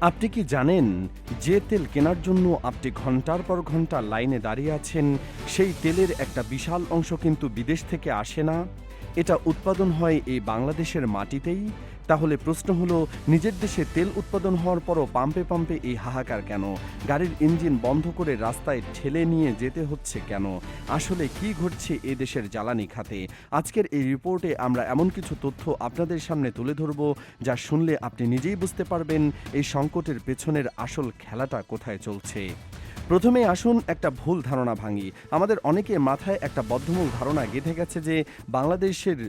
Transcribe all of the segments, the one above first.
আপনি কি জানেন যে তেল কেনার জন্য আপনি ঘন্টার পর ঘন্টা লাইনে দাঁড়িয়ে আছেন, সেই তেলের একটা বিশাল অংশ কিন্তু বিদেশ থেকে আসে না? এটা উৎপাদন হয় এই বাংলাদেশের মাটিতেই। তাহলে প্রশ্ন হলো, নিজের দেশে তেল উৎপাদন হওয়ার পরও পাম্পে পাম্পে এই হাহাকার কেন? গাড়ির ইঞ্জিন বন্ধ করে রাস্তায় ঠেলে নিয়ে যেতে হচ্ছে কেন? আসলে কি ঘটছে এ দেশের জ্বালানি খাতে? আজকের এই রিপোর্টে আমরা এমন কিছু তথ্য আপনাদের সামনে তুলে ধরব, যা শুনলে আপনি নিজেই বুঝতে পারবেন এই সংকটের পেছনের আসল খেলাটা কোথায় চলছে। প্রথমে আসুন একটা ভুল ধারণা ভাঙি। আমাদের অনেকের মাথায় একটা বদ্ধমূল ধারণা গেঁথে গেছে যে বাংলাদেশের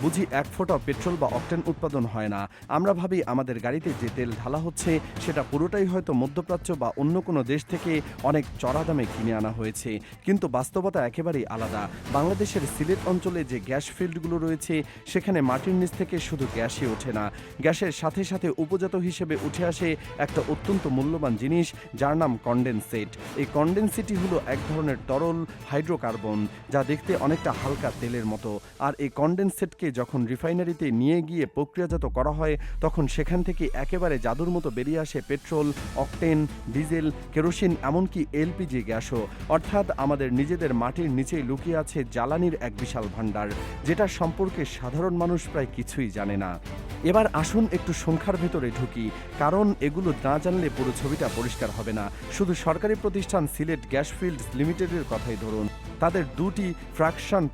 বুঝি এক ফোঁটাও পেট্রোল বা অকটেন উৎপাদন হয় না। আমরা ভাবি আমাদের গাড়িতে যে তেল ঢালা হচ্ছে সেটা পুরোটাই হয়তো মধ্যপ্রাচ্য বা অন্য কোনো দেশ থেকে অনেক চড়া দামে কিনে আনা হয়েছে। কিন্তু বাস্তবতা একেবারেই আলাদা। বাংলাদেশের সিলেট অঞ্চলে যে গ্যাস ফিল্ডগুলো রয়েছে, সেখানে মাটির নিচ থেকে শুধু গ্যাসই ওঠে না, গ্যাসের সাথে সাথে উপজাত হিসেবে উঠে আসে একটা অত্যন্ত মূল্যবান জিনিস, যার নাম কনডেনসেট। এই কনডেনসেটই হলো এক ধরনের তরল হাইড্রোকার্বন, যা দেখতে অনেকটা হালকা তেলের মতো। আর এই কনডেনসেটকে যখন রিফাইনারিতে নিয়ে গিয়ে প্রক্রিয়াজাত করা হয়, তখন সেখান থেকে একেবারে জাদুর মতো বেরিয়ে আসে পেট্রোল, অকটেন, ডিজেল, কেরোসিন, এমনকি এলপিজি গ্যাসও। অর্থাৎ আমাদের নিজেদের মাটির নিচেই লুকিয়ে আছে জ্বালানির এক বিশাল ভাণ্ডার, যেটা সম্পর্কে সাধারণ মানুষ প্রায় কিছুই জানে না। এবার আসুন একটু সংখ্যার ভেতরে ঢুকি, কারণ এগুলো না জানলে পুরো ছবিটা পরিষ্কার হবে না। শুধু সরকারি প্রতিষ্ঠান সিলেট গ্যাস ফিল্ডস লিমিটেডের কথাই ধরুন। তাদের দুটি ফ্র্যাকশন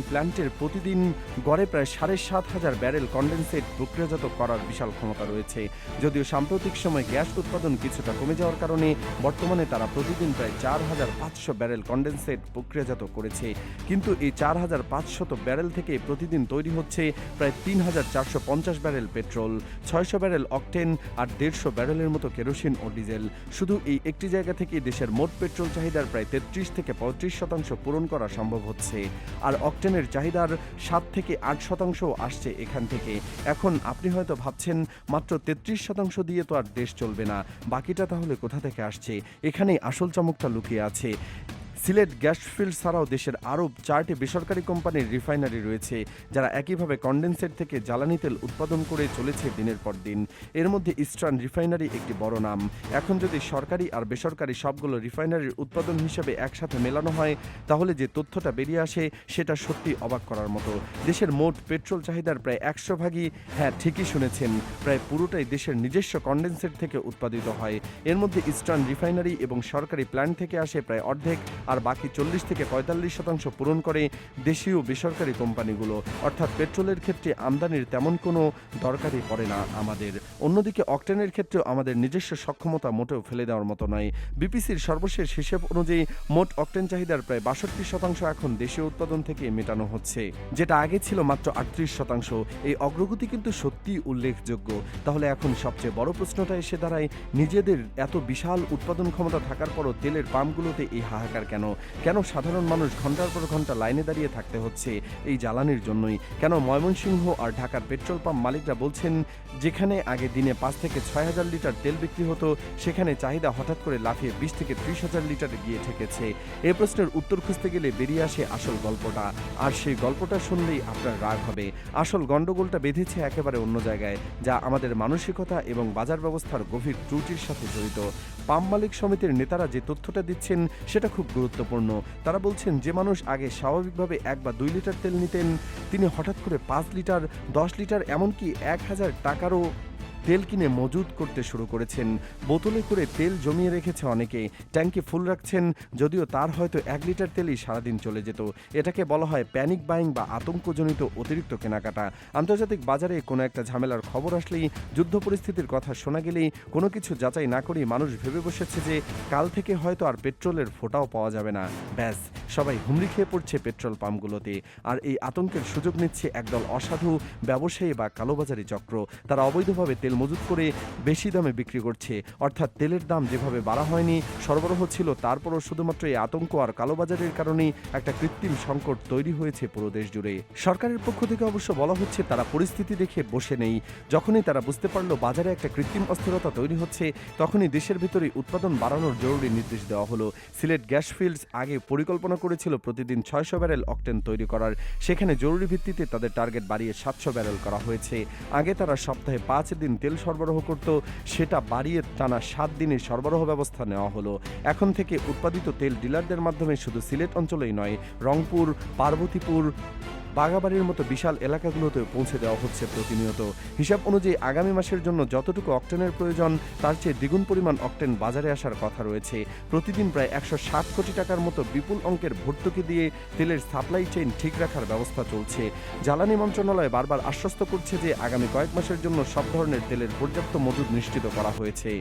প্ল্যান্টের প্রতিদিন গড়ে প্রায় ৭,৫০০ ব্যারেল কনডেনসেট প্রক্রিয়াজাত করার বিশাল ক্ষমতা রয়েছে। যদিও সাম্প্রতিক সময় গ্যাস উৎপাদন কিছুটা কমে যাওয়ার কারণে বর্তমানে তারা প্রতিদিন প্রায় ৪,৫০০ ব্যারেল কনডেনসেট প্রক্রিয়াজাত করেছে। কিন্তু এই ৪,৫০০ ব্যারেল থেকে প্রতিদিন তৈরি হচ্ছে প্রায় ৩,৪৫০ ব্যারেল পেট্রোল, ৬০০ ব্যারেল অকটেন আর ১৫০ ব্যারেলের মতো কেরোসিন ও ডিজেল। শুধু এই একটি জায়গা থেকে দেশের মোট পেট্রোল চাহিদার প্রায় ৩৩-৩৫% পূরণ করা সম্ভব হচ্ছে। আর অকটেনের চাহিদার ৭-৮% আসছে এখান থেকে। এখন আপনি হয়তো ভাবছেন, মাত্র ৩৩% দিয়ে তো আর দেশ চলবে না, বাকিটা তাহলে কোথা থেকে আসছে? এখানেই আসল চমকটা লুকিয়ে আছে। সিলেট গ্যাস ফিল্ড ছাড়াও দেশের আরও ৪টি বেসরকারি কোম্পানির রিফাইনারি রয়েছে, যারা একইভাবে কনডেনসেট থেকে জ্বালানি তেল উৎপাদন করে চলেছে দিনের পর দিন। এর মধ্যে ইস্টার্ন রিফাইনারি একটি বড় নাম। এখন যদি সরকারি আর বেসরকারি সবগুলো রিফাইনারির উৎপাদন হিসেবে একসাথে মেলানো হয়, তাহলে যে তথ্যটা বেরিয়ে আসে সেটা সত্যি অবাক করার মতো। দেশের মোট পেট্রোল চাহিদার প্রায় ১০০ ভাগই, হ্যাঁ ঠিকই শুনেছেন, প্রায় পুরোটাই দেশের নিজস্ব কনডেনসেট থেকে উৎপাদিত হয়। এর মধ্যে ইস্টার্ন রিফাইনারি এবং সরকারি প্ল্যান্ট থেকে আসে প্রায় অর্ধেক, আর বাকি ৪০-৪৫% পূরণ করে দেশীয় বেসরকারি কোম্পানিগুলো। অর্থাৎ পেট্রোলের ক্ষেত্রে আমদানির তেমন কোনো দরকারই পড়ে না আমাদের। অন্যদিকে অকটেনের ক্ষেত্রেও আমাদের নিজস্ব সক্ষমতা মোটেও ফেলে দেওয়ার মতো নয়। বিপিসির সর্বশেষ হিসেব অনুযায়ী মোট অকটেন চাহিদার প্রায় ৬২% এখন দেশীয় উৎপাদন থেকে মেটানো হচ্ছে, যেটা আগে ছিল মাত্র ৩৮%। এই অগ্রগতি কিন্তু সত্যিই উল্লেখযোগ্য। তাহলে এখন সবচেয়ে বড় প্রশ্নটা এসে দাঁড়ায়, নিজেদের এত বিশাল উৎপাদন ক্ষমতা থাকার পরও তেলের পাম্পগুলোতে এই হাহাকার কেন? কেন সাধারণ মানুষ ঘন্টার পর ঘন্টা লাইনে দাঁড়িয়ে থাকতে হচ্ছে এই জ্বালানির জন্যই? কেন ময়মনসিংহ আর ঢাকার পেট্রোল পাম্প মালিকরা বলছেন, যেখানে আগে দিনে ৫-৬ হাজার লিটার তেল বিক্রি হতো, সেখানে চাহিদা হঠাৎ করে লাফিয়ে ২০-৩০ হাজার লিটারে গিয়ে ঠেকেছে? এই প্রশ্নের উত্তর খুঁজতে গেলে বেরিয়ে আসে আসল গল্পটা। আর সেই গল্পটা শুনলেই আপনার রাগ হবে। আসল গন্ডগোলটা বেঁধেছে একেবারে অন্য জায়গায়, যা আমাদের মানসিকতা এবং বাজার ব্যবস্থার গভীর ত্রুটির সাথে জড়িত। পাম্প মালিক সমিতির নেতারা যে তথ্যটা দিচ্ছেন সেটা খুব গুরুত্বপূর্ণ। তারা বলছেন, যে মানুষ আগে স্বাভাবিকভাবে ১ বা ২ লিটার তেল নিতেন, তিনি হঠাৎ করে ৫ লিটার, ১০ লিটার, এমনকি ১,০০০ টাকারও তেল কিনে মজুত করতে শুরু করেছেন। বোতলে করে তেল জমিয়ে রেখেছে অনেকে, ট্যাঙ্কি ফুল রাখছেন, যদিও তার হয়তো ১ লিটার তেলই সারাদিন চলে যেত। এটাকে বলা হয় প্যানিক বাইং বা আতঙ্কজনিত অতিরিক্ত কেনাকাটা। আন্তর্জাতিক বাজারে কোনো একটা ঝামেলার খবর আসলেই, যুদ্ধ পরিস্থিতির কথা শোনা গেলেই, কোনো কিছু যাচাই না করেই মানুষ ভেবে বসেছে যে কাল থেকে হয়তো আর পেট্রোলের ফোঁটাও পাওয়া যাবে না। ব্যাস, সবাই হুমড়ি খেয়ে পড়ছে পেট্রোল পাম্পগুলোতে। আর এই আতঙ্কের সুযোগ নিচ্ছে একদল অসাধু ব্যবসায়ী বা কালোবাজারি চক্র। তারা অবৈধভাবে তেল মজুত করে বেশি দামে বিক্রি করছে। অর্থাৎ তেলের দাম যেভাবে বাড়া হয়নি, সরবরাহ ছিল, তারপরও শুধুমাত্র এই আতঙ্ক আর কালোবাজারের কারণেই একটা কৃত্রিম সংকট তৈরি হয়েছে পুরো দেশ জুড়ে। সরকারের পক্ষ থেকে অবশ্য বলা হচ্ছে, তারা পরিস্থিতি দেখে বসে নেই। যখনই তারা বুঝতে পারলো বাজারে একটা কৃত্রিম অস্থিরতা তৈরি হচ্ছে, তখনই দেশের ভিতরে উৎপাদন বাড়ানোর জরুরি নির্দেশ দেওয়া হলো। সিলেট গ্যাস ফিল্ডস আগে পরিকল্পনা করেছিল প্রতিদিন 600 ব্যারেল অকটেন তৈরি করার, সেখানে জরুরি ভিত্তিতে তাদের টার্গেট বাড়িয়ে 700 ব্যারেল করা হয়েছে। আগে তারা সপ্তাহে 5 দিন তেল সরবরাহ করত, সেটা বাড়িয়ে টানা 7 দিনের সরবরাহ ব্যবস্থা নেওয়া হলো। এখন থেকে উৎপাদিত তেল ডিলারদের মাধ্যমে শুধু সিলেট অঞ্চলেই নয়, রংপুর, পার্বতীপুর, বাগাবাড়ির মতো বিশাল এলাকাগুলোতে পৌঁছে দেওয়া হচ্ছে প্রতিনিয়ত। হিসাব অনুযায়ী আগামী মাসের জন্য যতটুকু অকটেনের প্রয়োজন তার চেয়ে দ্বিগুণ পরিমাণ অকটেন বাজারে আসার কথা রয়েছে। প্রতিদিন প্রায় 160 কোটি টাকার মতো বিপুল অঙ্কের ভর্তুকি দিয়ে তেলের সাপ্লাই চেইন ঠিক রাখার ব্যবস্থা চলছে। জ্বালানি মন্ত্রণালয় বারবার আশ্বস্ত করছে যে আগামী কয়েক মাসের জন্য সব ধরনের তেলের পর্যাপ্ত মজুদ নিশ্চিত করা হয়েছে।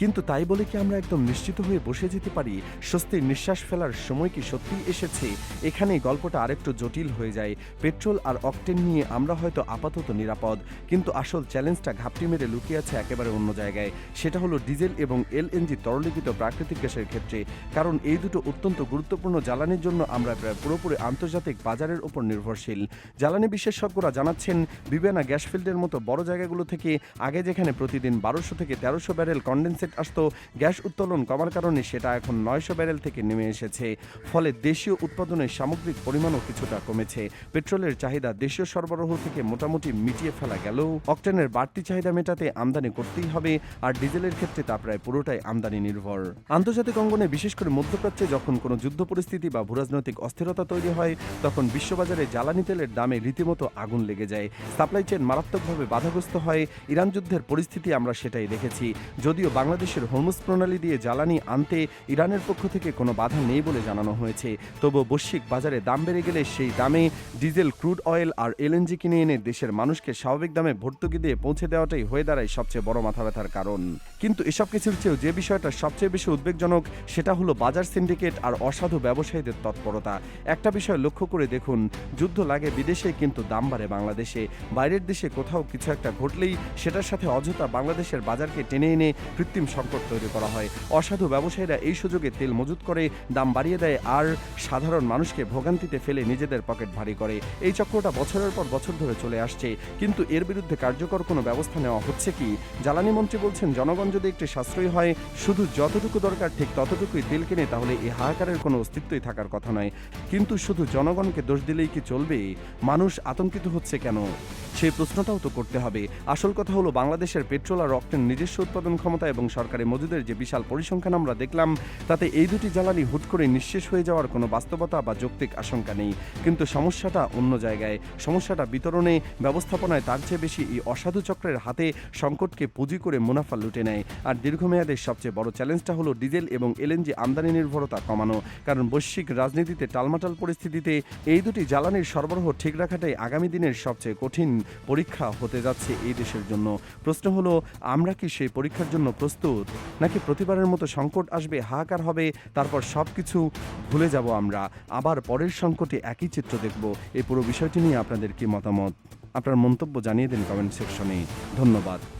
কিন্তু তাই বলে কি আমরা একদম নিশ্চিত হয়ে বসে যেতে পারি? স্বস্তির নিঃশ্বাস ফেলার সময় কি সত্যিই এসেছে? এখানেই গল্পটা আরেকটু জটিল হয়ে যায়। পেট্রোল আর অকটেন নিয়ে আমরা হয়তো আপাতত নিরাপদ, কিন্তু আসল চ্যালেঞ্জটা ঘাপটি মেরে লুকিয়ে আছে একেবারে অন্য জায়গায়। সেটা হলো ডিজেল এবং এলএনজি তরলীকৃত প্রাকৃতিক গ্যাসের ক্ষেত্রে। কারণ এই দুটো অত্যন্ত গুরুত্বপূর্ণ জ্বালানির জন্য আমরা প্রায় পুরোপুরি আন্তর্জাতিক বাজারের উপর নির্ভরশীল। জ্বালানি বিশেষজ্ঞরা জানাচ্ছেন, বিবেনা গ্যাস ফিল্ডের মতো বড় জায়গাগুলো থেকে আগে যেখানে প্রতিদিন 1200 থেকে 1300 ব্যারেল কন্ডেন্সেট আসতো, গ্যাস উত্তোলন কমার কারণে সেটা এখন 900 ব্যারেল থেকে নেমে এসেছে। ফলে দেশীয় উৎপাদনের সামগ্রিক পরিমাণও কিছুটা কমেছে। পেট্রোলের চাহিদা দেশীয় সরবরাহ থেকে মোটামুটি মিটিয়ে ফেলা গেলেও অকটেনের বাড়তি চাহিদা মেটাতে আমদানি করতেই হবে, আর ডিজেলের ক্ষেত্রে তা প্রায় পুরোটাই আমদানি নির্ভর। আন্তর্জাতিক অঙ্গনে, বিশেষ করে মধ্যপ্রাচ্যে যখন কোনো যুদ্ধ পরিস্থিতি বা ভূরাজনৈতিক অস্থিরতা তৈরি হয়, তখন বিশ্ববাজারে জ্বালানি তেলের দামে রীতিমতো আগুন লেগে যায়। সাপ্লাই চেইন মারাত্মকভাবে বাধাগ্রস্ত হয়। ইরান যুদ্ধের পরিস্থিতি আমরা সেটাই দেখেছি। যদিও বাংলাদেশের হরমুজ প্রণালী দিয়ে জ্বালানি আনতে ইরানের পক্ষ থেকে কোনো বাধা নেই বলে জানানো হয়েছে, তবু বৈশ্বিক বাজারে দাম বেড়ে গেলে সেই দামে ডিজেল, ক্রুড অয়েল আর এলএনজি কিনে এনে দেশের মানুষকে স্বাভাবিক দামে ভর্তুকি দিয়ে পৌঁছে দেওয়াটাই হয়ে দাঁড়ায় সবচেয়ে বড় মাথা ব্যথার কারণ। কিন্তু এসব কিছুর চেয়েও যে বিষয়টা সবচেয়ে বেশি উদ্বেগজনক, সেটা হলো বাজার সিন্ডিকেট আর অসাধু ব্যবসায়ীদের তৎপরতা। একটা বিষয় লক্ষ্য করে দেখুন, যুদ্ধ লাগে বিদেশে কিন্তু দাম বাড়ে বাংলাদেশে। বাইরের দেশে কোথাও কিছু একটা ঘটলেই সেটার সাথে অযথা বাংলাদেশের বাজারকে টেনে এনে কৃত্রিম সংকট তৈরি করা হয়। অসাধু ব্যবসায়ীরা এই সুযোগে তেল মজুত করে দাম বাড়িয়ে দেয় আর সাধারণ মানুষকে ভোগান্তিতে ফেলে নিজেদের পকেট ভারী করে। এই চক্রটা বছরের পর বছর ধরে চলে আসছে, কিন্তু এর বিরুদ্ধে কার্যকর কোনো ব্যবস্থা নেওয়া হচ্ছে কি? জ্বালানি মন্ত্রী বলছেন, জনগণ যদি একটু সাশ্রয়ী হয়, শুধু যতটুকু দরকার ঠিক ততটুকুই তেল কিনে, তাহলে এই হাহাকারের কোনো অস্তিত্বই থাকার কথা নয়। কিন্তু শুধু জনগণকে দোষ দিলেই কি চলবে? মানুষ আতঙ্কিত হচ্ছে কেন? সেই প্রশ্নটাও তো করতে হবে। আসল কথা হলো, বাংলাদেশের পেট্রোল আর অকটেন নিজস্ব উৎপাদন ক্ষমতা এবং সরকারি মজুদের যে বিশাল পরিসংখ্যান আমরা দেখলাম, তাতে এই দুটি জ্বালানি হুট করে নিঃশেষ হয়ে যাওয়ার কোনো বাস্তবতা বা যৌক্তিক আশঙ্কা নেই। কিন্তু সমস্যাটা অন্য জায়গায়। সমস্যাটা বিতরণে, ব্যবস্থাপনায়। তার চেয়ে বেশি এই অসাধু চক্রের হাতে সংকটকে পুঁজি করে মুনাফা লুটে নেয়। আর দীর্ঘমেয়াদের সবচেয়ে বড় চ্যালেঞ্জটা হলো ডিজেল এবং এলএনজি আমদানি নির্ভরতা কমানো। কারণ বৈশ্বিক রাজনীতিতে টালমাটাল পরিস্থিতিতে এই দুটি জ্বালানির সরবরাহ ঠিক রাখাটাই আগামী দিনের সবচেয়ে কঠিন পরীক্ষা হতে যাচ্ছে এই দেশের জন্য। প্রশ্ন হলো, আমরা কি সেই পরীক্ষার জন্য প্রস্তুত, নাকি প্রতিবারের মতো সংকট আসবে, হাহাকার হবে, তারপর সব কিছু ভুলে যাব আমরা, আবার পরের সংকটে একই চিত্র দেখব? এই পুরো বিষয়টি নিয়ে আপনাদের কি মতামত? আপনার মন্তব্য জানিয়ে দিন কমেন্ট সেকশনে। ধন্যবাদ।